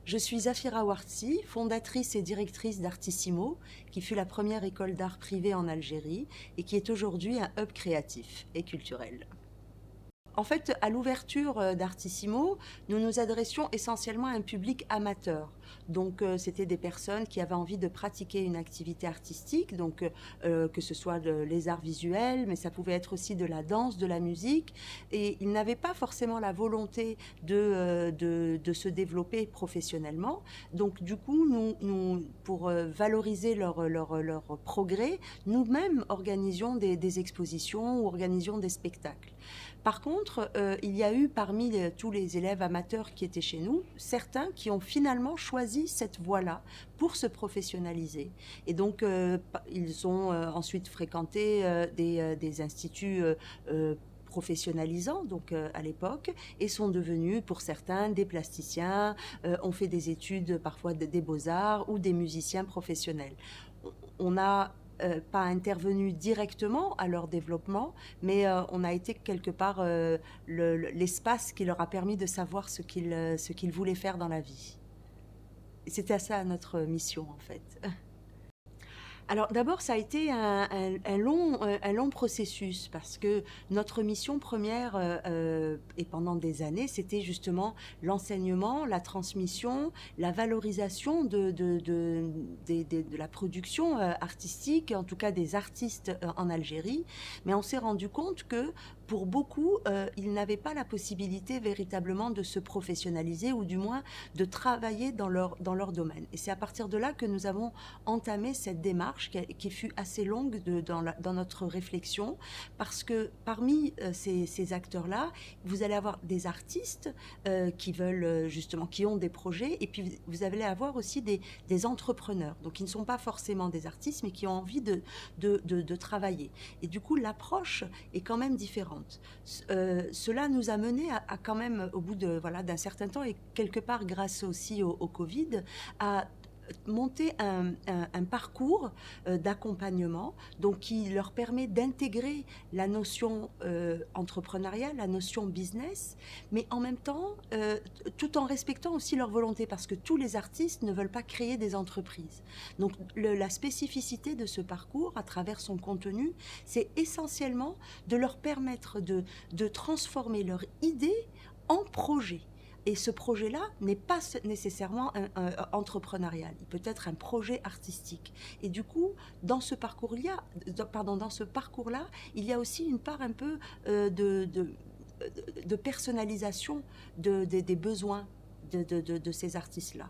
Je suis Zafira Ouartsi, fondatrice et directrice d'Artissimo, qui fut la première école d'art privée en Algérie et qui est aujourd'hui un hub créatif et culturel. En fait, à l'ouverture d'Artissimo, nous nous adressions essentiellement à un public amateur. Donc, c'était des personnes qui avaient envie de pratiquer une activité artistique, donc que ce soit les arts visuels, mais ça pouvait être aussi de la danse, de la musique. Et ils n'avaient pas forcément la volonté de se développer professionnellement. Donc, du coup, pour valoriser leur progrès, nous-mêmes organisions des expositions ou organisions des spectacles. Par contre, il y a eu parmi tous les élèves amateurs qui étaient chez nous, certains qui ont finalement choisi cette voie-là pour se professionnaliser. Et donc, ils ont ensuite fréquenté des instituts professionnalisants, donc à l'époque, et sont devenus, pour certains, des plasticiens, ont fait des études parfois des beaux-arts ou des musiciens professionnels. On a pas intervenu directement à leur développement, mais on a été quelque part l'espace qui leur a permis de savoir ce qu'ils voulaient faire dans la vie. C'était ça notre mission en fait. Alors d'abord, ça a été un long processus parce que notre mission première, et pendant des années, c'était justement l'enseignement, la transmission, la valorisation de la production artistique, en tout cas des artistes en Algérie. Mais on s'est rendu compte que pour beaucoup, ils n'avaient pas la possibilité véritablement de se professionnaliser ou du moins de travailler dans leur domaine. Et c'est à partir de là que nous avons entamé cette démarche qui fut assez longue dans notre réflexion, parce que parmi ces acteurs-là, vous allez avoir des artistes qui veulent justement, qui ont des projets, et puis vous allez avoir aussi des entrepreneurs, donc qui ne sont pas forcément des artistes, mais qui ont envie de travailler. Et du coup, l'approche est quand même différente. Cela nous a mené à quand même, au bout d'un certain temps, et quelque part grâce aussi au Covid, à monter un parcours d'accompagnement, donc qui leur permet d'intégrer la notion entrepreneuriale, la notion business, mais en même temps, tout en respectant aussi leur volonté, parce que tous les artistes ne veulent pas créer des entreprises. Donc la spécificité de ce parcours, à travers son contenu, c'est essentiellement de leur permettre de transformer leur idée en projet. Et ce projet-là n'est pas nécessairement entrepreneurial. Il peut être un projet artistique. Et du coup, dans ce parcours-là, il y a aussi une part un peu de personnalisation des besoins de ces artistes-là.